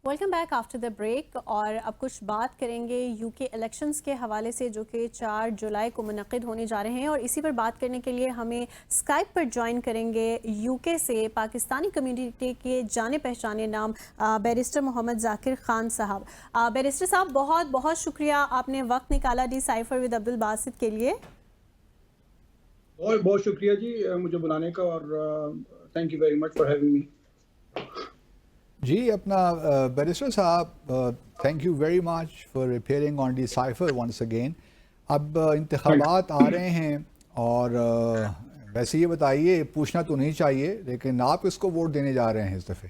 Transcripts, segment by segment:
Welcome back after the break. اور اب کچھ بات کریں گے یو کے الیکشنز کے حوالے سے جو کہ 4 جولائی کو منعقد ہونے جا رہے ہیں، اور اسی پر بات کرنے کے لیے ہمیں اسکائپ پر جوائن کریں گے یو کے سے پاکستانی کمیونٹی کے جانے پہچانے نام بیرسٹر محمد ذاکر خان صاحب. بیرسٹر صاحب، بہت بہت شکریہ آپ نے وقت نکالا ڈیسائفر ود عبدالباسط کے لیے. بہت بہت شکریہ جی مجھے بلانے کا، اور thank you very much for having me. جی اپنا بیرسٹر صاحب، thank you very much for appearing on Decipher once again. اب انتخابات آ رہے ہیں، اور ویسے یہ بتائیے، پوچھنا تو نہیں چاہیے لیکن آپ کس کو ووٹ دینے جا رہے ہیں اس دفعے؟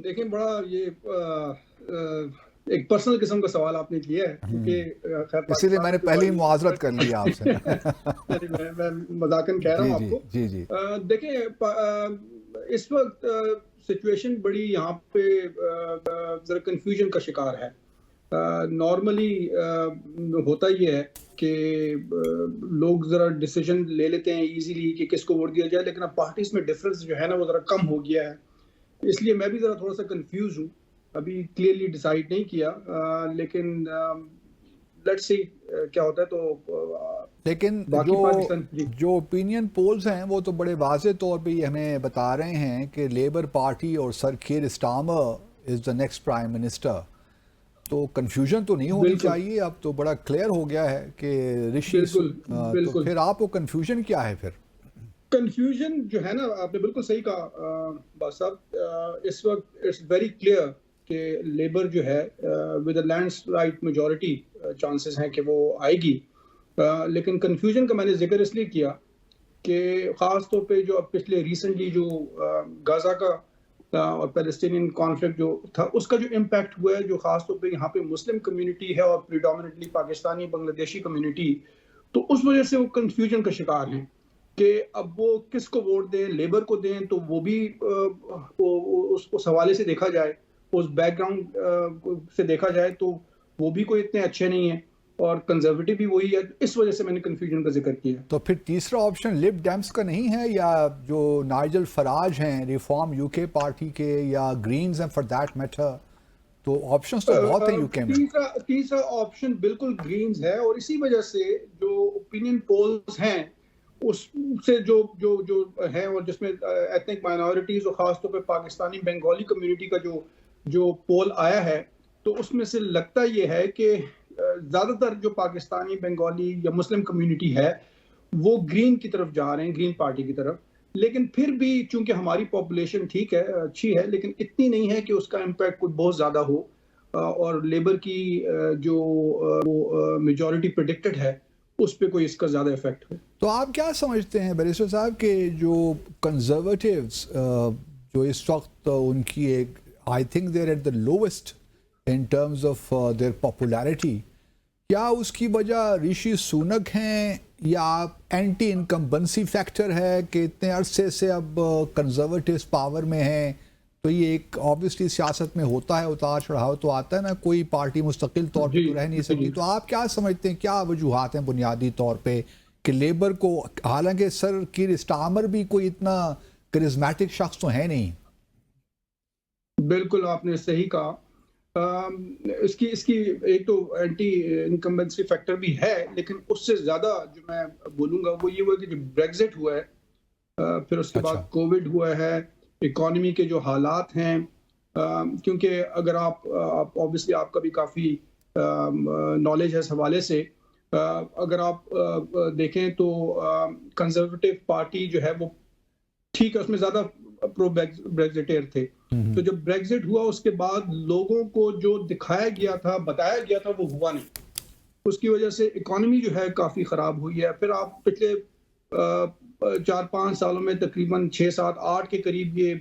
دیکھیں، بڑا یہ ایک پرسنل قسم کا سوال آپ نے کیا ہے، کیونکہ اسی لیے میں نے پہلے ہی معذرت کر لیا آپ سے. میں مذاقاً کہہ رہا ہوں آپ کو. جی جی دیکھیں، اس وقت سچویشن بڑی یہاں پہ ذرا کنفیوژن کا شکار ہے. نارملی ہوتا یہ ہے کہ لوگ ذرا ڈیسیجن لے لیتے ہیں ایزیلی کہ کس کو ووٹ دیا جائے، لیکن اب پارٹیز میں ڈفرنس جو ہے نا وہ ذرا کم ہو گیا ہے. اس لیے میں بھی ذرا تھوڑا سا کنفیوز ہوں، ابھی کلیئرلی ڈیسائیڈ نہیں کیا، لیکن لیٹس سی کیا ہوتا ہے. تو لیکن جو اوپینین پولز ہیں وہ تو بڑے واضح طور پہ یہ ہمیں بتا رہے ہیں کہ لیبر پارٹی اور sir Keir Starmer is the next prime minister. تو کنفیوژن تو نہیں ہونی چاہیے، اب تو بڑا کلیئر ہو گیا ہے کہ رشی. تو پھر آپ کو کنفیوژن کیا ہے پھر؟ کنفیوژن جو ہے نا، آپ نے بالکل صحیح کہا باس صاحب. اس وقت اٹس ویری کلیئر کہ لیبر جو ہے with a landslide majority chances ہیں کہ وہ آئے گی. لیکن کنفیوژن کا میں نے ذکر اس لیے کیا کہ خاص طور پہ جو اب پچھلے ریسنٹلی جو غزہ کا اور پیلسٹینین کانفلکٹ جو تھا، اس کا جو امپیکٹ ہوا ہے، جو خاص طور پہ یہاں پہ مسلم کمیونٹی ہے اور پریڈومنٹلی پاکستانی بنگلہ دیشی کمیونٹی، تو اس وجہ سے وہ کنفیوژن کا شکار ہیں کہ اب وہ کس کو ووٹ دیں. لیبر کو دیں تو وہ بھی اس حوالے سے دیکھا جائے، اس بیک گراؤنڈ سے دیکھا جائے تو وہ بھی کوئی اتنے اچھے نہیں ہیں، اور کنزرویٹو بھی وہی ہے. اس وجہ سے میں نے کنفیوژن کا ذکر کیا. تو پھر تیسرا آپشن لب ڈیمس کا نہیں ہے، یا جو نائجل فراج ہیں ریفارم یو کے پارٹی کے، یا گرینز ہیں فار دیٹ میٹر؟ تو آپشنز تو بہت ہیں یو کے میں. تیسرا آپشن بالکل گرینز ہے، اور اسی وجہ سے جو اوپینین پولز ہیں اس سے جو ہے، اور جس میں ایتھنک مائنورٹیز اور خاص طور پہ پاکستانی بنگالی کمیونٹی کا جو پول آیا ہے، تو اس میں سے لگتا یہ ہے کہ زیادہ تر جو پاکستانی بنگالی یا مسلم کمیونٹی ہے وہ گرین کی طرف جا رہے ہیں، گرین پارٹی کی طرف. لیکن پھر بھی چونکہ ہماری پاپولیشن ٹھیک ہے، اچھی ہے، لیکن اتنی نہیں ہے کہ اس کا امپیکٹ کوئی بہت زیادہ ہو، اور لیبر کی جو میجورٹی پریڈکٹڈ ہے اس پہ کوئی اس کا زیادہ افیکٹ ہو. تو آپ کیا سمجھتے ہیں بیرسٹر صاحب کہ جو کنزرویٹیوز جو اس وقت ان کی ایک I think they're at the lowest in terms of their popularity, کیا اس کی وجہ رشی سونک ہیں، یا اینٹی انکمبنسی فیکٹر ہے کہ اتنے عرصے سے اب کنزرویٹیوز پاور میں ہیں؟ تو یہ ایک آبویسلی سیاست میں ہوتا ہے، اتار چڑھاؤ تو آتا ہے نا، کوئی پارٹی مستقل طور پہ تو رہ نہیں سکتی. تو آپ کیا سمجھتے ہیں، کیا وجوہات ہیں بنیادی طور پہ کہ لیبر کو، حالانکہ سر کیر سٹارمر بھی کوئی اتنا کرزمیٹک شخص تو ہے نہیں؟ بالکل آپ نے صحیح کہا. اس کی ایک تو اینٹی انکمبنسی فیکٹر بھی ہے، لیکن اس سے زیادہ جو میں بولوں گا وہ یہ ہوا کہ جو بریگزٹ ہوا ہے، پھر اس کے بعد کووڈ ہوا ہے، اکانومی کے جو حالات ہیں. کیونکہ اگر آپ obviously آپ کا بھی کافی نالج ہے اس حوالے سے، اگر آپ دیکھیں تو کنزرویٹو پارٹی جو ہے وہ ٹھیک ہے، اس میں زیادہ پرو بریگزٹیر تھے. تو جب بریگزٹ ہوا اس کے بعد لوگوں کو جو دکھایا گیا تھا، بتایا گیا تھا، وہ ہوا نہیں. اس کی وجہ سے اکانومی جو ہے کافی خراب ہوئی ہے. پھر آپ پچھلے 4-5 سالوں میں تقریباً 6-7-8 کے قریب یہ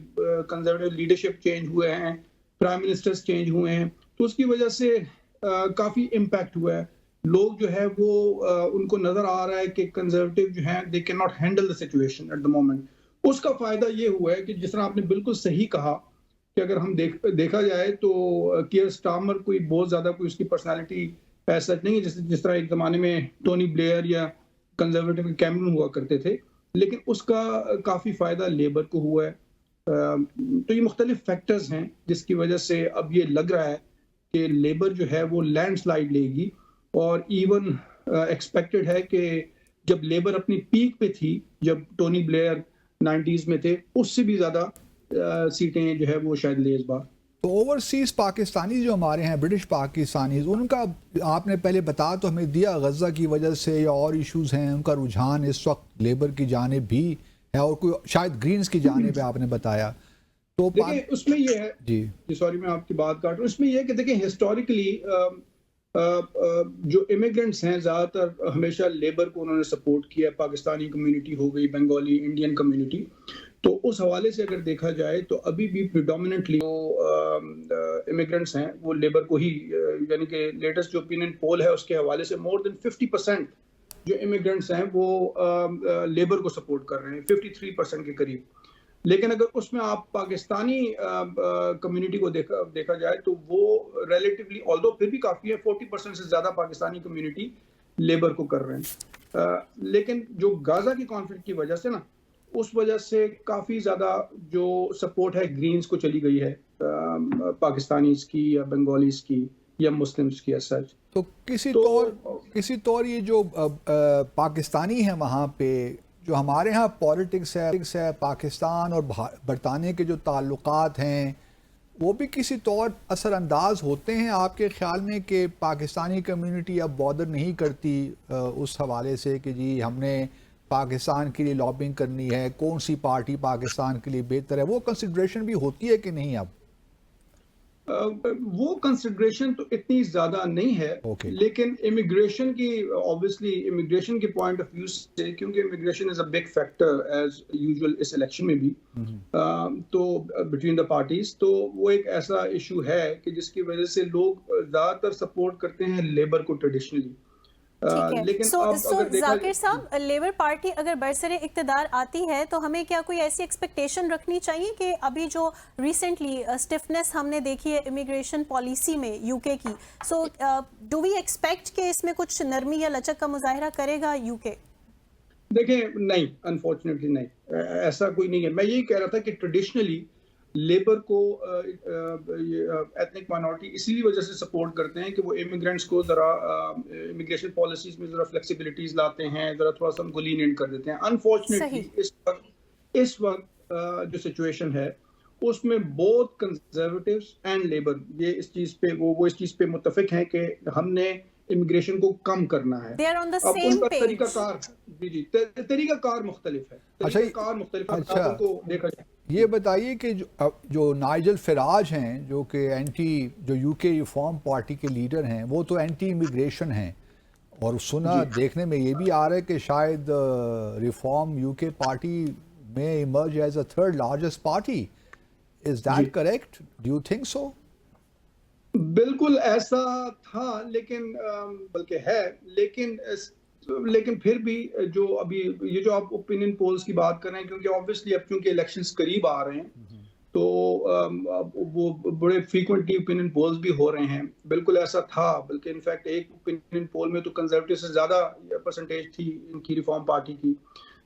کنزرویٹو لیڈرشپ چینج ہوئے ہیں، پرائم منسٹرز چینج ہوئے ہیں، تو اس کی وجہ سے کافی امپیکٹ ہوا ہے. لوگ جو ہے وہ ان کو نظر آ رہا ہے کہ کنزرویٹو جو ہیں they cannot handle the situation at the moment. اس کا فائدہ یہ ہوا ہے کہ جس طرح آپ نے بالکل صحیح کہا کہ اگر ہم دیکھا جائے تو کیئر سٹارمر کوئی بہت زیادہ کوئی اس کی پرسنالٹی ایسا نہیں ہے جس طرح ایک زمانے میں ٹونی بلیئر یا کنزرویٹو کیمرون ہوا کرتے تھے. لیکن اس کا کافی فائدہ لیبر کو ہوا ہے. تو یہ مختلف فیکٹرز ہیں جس کی وجہ سے اب یہ لگ رہا ہے کہ لیبر جو ہے وہ لینڈ سلائڈ لے گی، اور ایون ایکسپیکٹڈ ہے کہ جب لیبر اپنی پیک پہ تھی، جب ٹونی بلیئر 90s میں تھے، اس سے بھی زیادہ سیٹیں جو ہے وہ شاید لے اس بار۔ تو اوورسیز پاکستانی جو ہمارے ہیں، برٹش پاکستانیز، ان کا آپ نے پہلے بتا تو ہمیں دیا، غزہ کی وجہ سے یا اور ایشوز ہیں، ان کا رجحان اس وقت لیبر کی جانب بھی ہے اور کوئی شاید گرینز کی جانب ہے، آپ نے بتایا تو دیکھیں اس میں یہ ہے، جی سوری میں آپ کی بات کاٹ رہا ہوں، اس میں یہ ہے کہ دیکھیں ہسٹوریکلی جو امیگرنٹس ہیں زیادہ تر ہمیشہ لیبر کو انہوں نے سپورٹ کیا، پاکستانی کمیونٹی ہو گئی، بنگالی، انڈین کمیونٹی، تو اس حوالے سے اگر دیکھا جائے تو ابھی بھی پریڈومیننٹلی امیگرنٹس ہیں وہ لیبر کو ہی، یعنی کہ لیٹسٹ جو اوپینین پول ہے اس کے حوالے سے مور دین 50% جو امیگرنٹس ہیں وہ لیبر کو سپورٹ کر رہے ہیں، 53% کے قریب۔ لیکن اگر اس میں آپ پاکستانی کمیونٹی کو دیکھا جائے تو وہ ریلیٹیولی آلدو پھر بھی کافی ہے، 40% سے زیادہ پاکستانی کمیونٹی لیبر کو کر رہے ہیں۔ لیکن جو غزہ کی کانفلکٹ کی وجہ سے نا، اس وجہ سے کافی زیادہ جو سپورٹ ہے گرینز کو چلی گئی ہے، پاکستانیز کی یا بنگالیز کی یا مسلمز کی ایز سچ۔ تو کسی طور یہ جو پاکستانی ہیں وہاں پہ، جو ہمارے ہاں پولیٹکس ہے پاکستان اور برطانیہ کے جو تعلقات ہیں، وہ بھی کسی طور اثر انداز ہوتے ہیں آپ کے خیال میں کہ پاکستانی کمیونٹی اب بادر نہیں کرتی اس حوالے سے کہ جی ہم نے پاکستان کے لیے لابنگ کرنی ہے، کون سی پارٹی پاکستان کے لیے بہتر ہے، وہ کنسیڈریشن بھی ہوتی ہے کہ نہیں اب؟ وہ کنسیڈریشن تو اتنی زیادہ نہیں ہے، لیکن امیگریشن کی اوبویسلی امیگریشن کے پوائنٹ آف ویو سے، کیونکہ immigration is a big factor as usual اس الیکشن میں بھی، تو بٹوین دا پارٹیز، تو وہ ایک ایسا ایشو ہے کہ جس کی وجہ سے لوگ زیادہ تر سپورٹ کرتے ہیں لیبر کو ٹریڈیشنلی۔ ٹھیک ہے، سو ذاکر صاحب، لیبر پارٹی اگر برسر اقتدار آتی ہے تو ہمیں کیا کوئی ایسی ایکسپیکٹیشن رکھنی چاہیے کہ ابھی جو ریسنٹلی اسٹفنس ہم نے دیکھی ہے امیگریشن پالیسی میں یو کے کی، سو ڈو وی ایکسپیکٹ کہ اس میں کچھ نرمی یا لچک کا مظاہرہ کرے گا یو کے؟ دیکھیں نہیں، انفارچونیٹلی نہیں، ایسا کوئی نہیں ہے۔ میں یہی کہہ رہا تھا کہ ٹریڈیشنلی لیبر کو ایتھنک مائنورٹی اسی وجہ سے سپورٹ کرتے ہیں کہ وہ امیگرینٹس کو ذرا امیگریشن پالیسیز میں ذرا فلیکسیبلٹیز لاتے ہیں، ذرا تھوڑا سا ان کو لینینٹ کر دیتے ہیں۔ انفارچونیٹلی اس وقت جو سچویشن ہے اس میں بوتھ کنزرویٹیوز اینڈ لیبر یہ اس چیز پہ وہ اس چیز پہ متفق ہیں کہ ہم نے امیگریشن کو کم کرنا ہے۔ اب ان کا طریقہ کار طریقہ کار مختلف ہے، طریقہ کار مختلف ہے، آپ کو دیکھا جائے۔ یہ بتائیے کہ جو نائجل فراج ہیں جو کہ جو یو کے ریفارم پارٹی کے لیڈر ہیں، وہ تو اینٹی امیگریشن ہیں، اور سنا دیکھنے میں یہ بھی آ رہا ہے کہ شاید ریفارم یو کے پارٹی میں emerge as a third largest party. Is that correct? Do you think so? بالکل ایسا تھا، لیکن بلکہ ہے، لیکن پھر بھی جو ابھی یہ جو آپ اوپینین پولز کی بات کر رہے ہیں، کیونکہ آبویسلی اب چونکہ الیکشنز قریب آ رہے ہیں تو وہ بڑے فریکوینٹلی اوپینین پولز بھی ہو رہے ہیں۔ بالکل ایسا تھا، بلکہ انفیکٹ ایک اوپینین پول میں تو کنزرویٹو سے زیادہ پرسنٹیج تھی ان کی ریفارم پارٹی کی،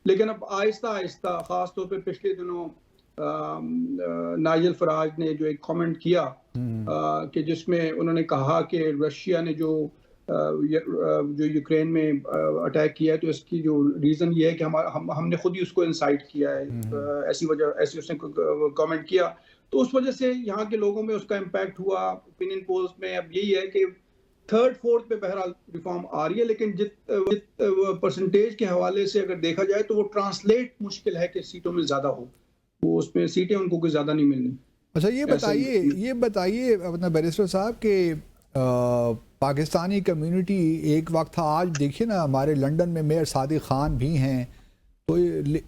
لیکن اب آہستہ آہستہ، خاص طور پہ پچھلے دنوں نائجل فراج نے جو ایک کامنٹ کیا کہ جس میں انہوں نے کہا کہ رشیا نے جو یوکرین میں اٹیک کیا ہے تو اس کی جو ریزن یہ ہے کہ ہم نے خود ہی اس کو انسائٹ کیا ہے، ایسی اس نے کامنٹ کیا، تو اس وجہ سے یہاں کے لوگوں میں اس کا امپیکٹ ہوا۔ اوپینین پولز میں اب یہی ہے کہ تھرڈ فورتھ پہ بہرحال ریفارم آ رہی ہے، لیکن جت پرسنٹیج کے حوالے سے اگر دیکھا جائے تو وہ ٹرانسلیٹ مشکل ہے کہ سیٹوں میں زیادہ ہو، وہ اس میں سیٹیں ان کو کوئی زیادہ نہیں ملنی۔ اچھا یہ بتائیے اپنا بیرسٹر صاحب کہ پاکستانی کمیونٹی ایک وقت تھا، آج دیکھیے نا ہمارے لنڈن میں میئر صادق خان بھی ہیں، تو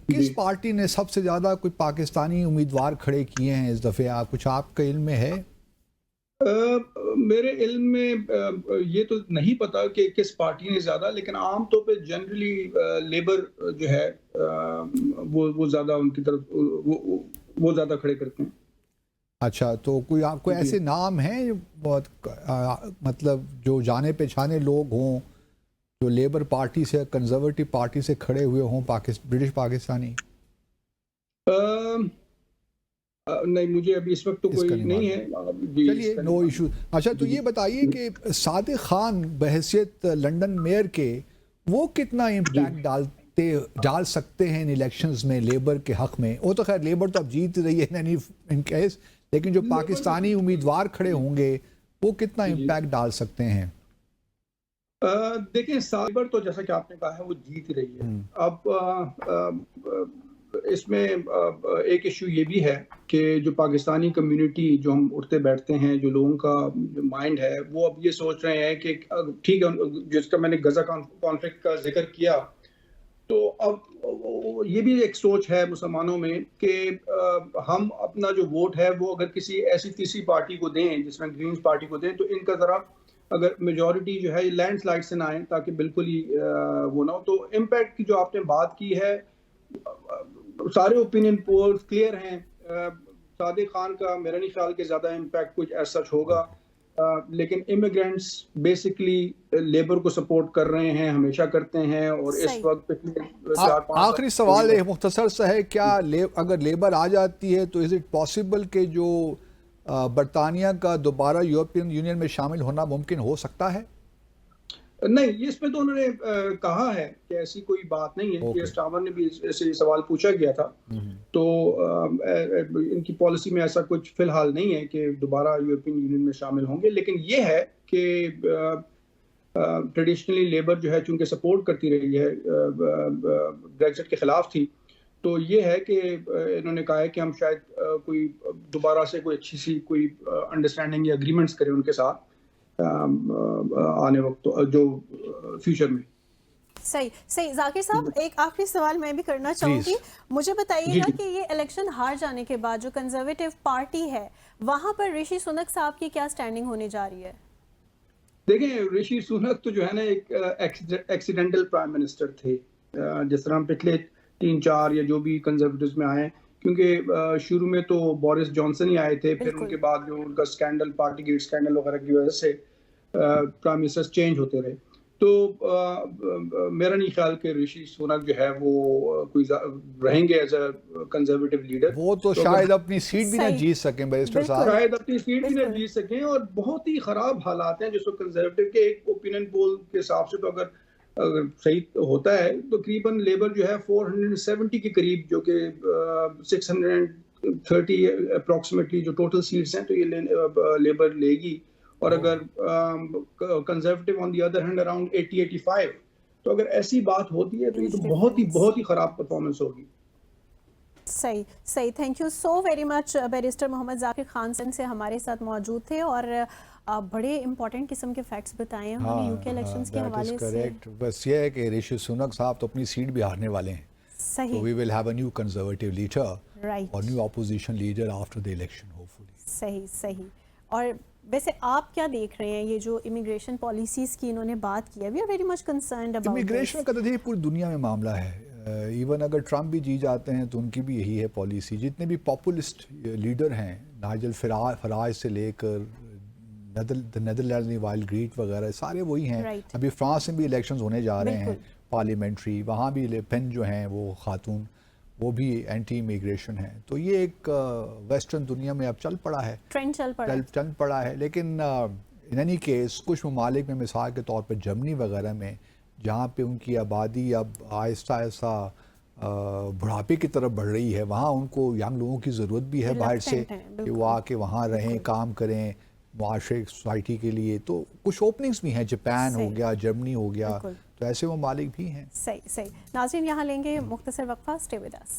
کس پارٹی نے سب سے زیادہ کوئی پاکستانی امیدوار کھڑے کیے ہیں اس دفعہ؟ کچھ آپ کے علم میں ہے؟ میرے علم میں یہ تو نہیں پتا کہ کس پارٹی نے زیادہ، لیکن عام طور پہ جنرلی لیبر جو ہے وہ زیادہ ان کی طرف وہ زیادہ کھڑے کرتے ہیں۔ اچھا، تو کوئی ایسے نام ہیں بہت مطلب جو جانے پہچانے لوگ ہوں جو لیبر پارٹی سے، کنزرویٹو پارٹی سے کھڑے ہوئے ہوں، برٹش پاکستانی؟ نہیں مجھے ابھی اس وقت تو کوئی نہیں ہے جی. چلیے نو ایشو. اچھا تو یہ بتائیے کہ صادق خان بحیثیت لنڈن میئر کے وہ کتنا امپیکٹ ڈال سکتے ہیں ان الیکشنز میں لیبر کے حق میں؟ وہ تو خیر لیبر تو اب جیت رہی ہے ان کیس، لیکن جو پاکستانی امیدوار کھڑے ہوں گے وہ کتنا امپیکٹ ڈال سکتے ہیں؟ دیکھیں لیبر تو جیسا کہ آپ نے کہا ہے وہ جیت رہی ہے. اب اس میں ایک ایشو یہ بھی ہے کہ جو پاکستانی کمیونٹی جو ہم اٹھتے بیٹھتے ہیں، جو لوگوں کا مائنڈ ہے وہ اب یہ سوچ رہے ہیں کہ ٹھیک ہے جس کا میں نے غزہ کانفلکٹ کا ذکر کیا، تو اب یہ بھی ایک سوچ ہے مسلمانوں میں کہ ہم اپنا جو ووٹ ہے وہ اگر کسی ایسی تیسری پارٹی کو دیں جس میں گرینز پارٹی کو دیں تو ان کا ذرا اگر میجورٹی جو ہے لینڈ سلائڈ سے نہ آئے تاکہ بالکل ہی وہ نہ ہو. تو امپیکٹ کی جو آپ نے بات کی ہے سارے اوپینین پولز کلیئر ہیں. صادق خان کا میرا نہیں خیال کہ زیادہ امپیکٹ کچھ ایسا ہوگا، لیکن امیگرینٹس بیسکلی لیبر کو سپورٹ کر رہے ہیں، ہمیشہ کرتے ہیں. اور اس وقت آخری سوال ایک مختصر سا ہے، کیا اگر لیبر آ جاتی ہے تو از اٹ پاسبل کہ جو برطانیہ کا دوبارہ یورپین یونین میں شامل ہونا ممکن ہو سکتا ہے؟ نہیں، اس میں تو انہوں نے کہا ہے کہ ایسی کوئی بات نہیں ہے. کیئر سٹارمر نے بھی ایسے سوال پوچھا گیا تھا، تو ان کی پالیسی میں ایسا کچھ فی الحال نہیں ہے کہ دوبارہ یورپین یونین میں شامل ہوں گے. لیکن یہ ہے کہ ٹریڈیشنلی لیبر جو ہے چونکہ سپورٹ کرتی رہی ہے، بریگزٹ کے خلاف تھی، تو یہ ہے کہ انہوں نے کہا ہے کہ ہم شاید کوئی دوبارہ سے کوئی اچھی سی کوئی انڈرسٹینڈنگ یا اگریمنٹس کریں ان کے ساتھ آنے وقت جو فیوچر میں. صحیح. ذاکر صاحب ایک آخری سوال میں بھی کرنا چاہوں گی. مجھے بتائیے گا کہ یہ الیکشن ہار جانے کے بعد جو کنزرویٹو پارٹی ہے وہاں پر رشی سنک صاحب کی کیا سٹینڈنگ ہونے جا رہی ہے؟ دیکھیں رشی سنک تو جو ہے نا ایک ایکسیڈنٹل پرائم منسٹر تھے، جس طرح پچھلے 3-4 یا جو بھی کنزرویٹوز میں آئے، کیونکہ شروع میں تو بورس جانسن ہی آئے تھے، پھر ان کے بعد جو ان کا سکینڈل پارٹی گیٹ سکینڈل وغیرہ کی وجہ سے پرائم منسٹر چینج ہوتے رہے. تو میرا نہیں خیال کہ رشی سنک جو ہے وہ کوئی رہیں گے ایز اے کنزرویٹو لیڈر. وہ تو شاید اپنی سیٹ بھی نہ جیت سکیں بیرسٹر صاحب، شاید اپنی سیٹ بھی نہ جیت سکیں. اور بہت ہی خراب حالات ہیں جس کو کنزرویٹو کے ایک اوپینین پول کے حساب سے تو اگر صحیح ہوتا ہے تو تقریباً لیبر جو ہے 470 کے قریب، جو کہ 630 اپروکسیمیٹلی جو ٹوٹل سیٹس ہیں تو یہ لیبر لے گی. اور اگر conservative on the other hand around 80-85، تو اگر ایسی بات ہوتی ہے تو یہ تو بہت ہی خراب پرفارمنس ہوگی. صحیح. Thank you so very much. Barrister Mohammad Zakir Khan سے ہمارے ساتھ موجود تھے اور بڑے امپورٹنٹ قسم کے فیکٹس بتائے ہیں ہمیں یوکے الیکشنز کے حوالے سے. بس یہ ہے کہ رشی سنک صاحب تو اپنی سیٹ بھی ہارنے والے ہیں. صحیح. We will have a new Conservative leader اور new opposition leader after the election hopefully. صحیح. اور ویسے آپ کیا دیکھ رہے ہیں یہ جو امیگریشن پالیسیز کی انہوں نے بات کی ہے؟ We are very much concerned about immigration کا تو دیکھیے پوری دنیا میں معاملہ ہے. ایون اگر ٹرمپ بھی جی جاتے ہیں تو ان کی بھی یہی ہے پالیسی. جتنے بھی پاپولسٹ لیڈر ہیں، نائجل فراج سے لے کر نیدرلینڈز میں وائل گریٹ وغیرہ، سارے وہی ہیں. ابھی فرانس میں بھی الیکشنز ہونے جا رہے ہیں پارلیمنٹری، وہاں بھی لے پین جو ہیں وہ خاتون، وہ بھی اینٹی امیگریشن ہیں. تو یہ ایک ویسٹرن دنیا میں اب چل پڑا ہے، ٹرینڈ چل پڑا ہے. لیکن ان اینی کیس کچھ ممالک میں مثال کے طور پہ جرمنی وغیرہ میں، جہاں پہ ان کی آبادی اب آہستہ آہستہ بڑھاپے کی طرف بڑھ رہی ہے، وہاں ان کو ینگ لوگوں کی ضرورت بھی ہے باہر سے کہ وہ آ کے وہاں رہیں، کام کریں معاشرے سوسائٹی کے لیے. تو کچھ اوپننگز بھی ہیں، جاپان ہو گیا، جرمنی ہو گیا، تو ایسے ممالک بھی ہیں. صحیح. ناظرین یہاں لیں گے مختصر وقفہ. Stay with us.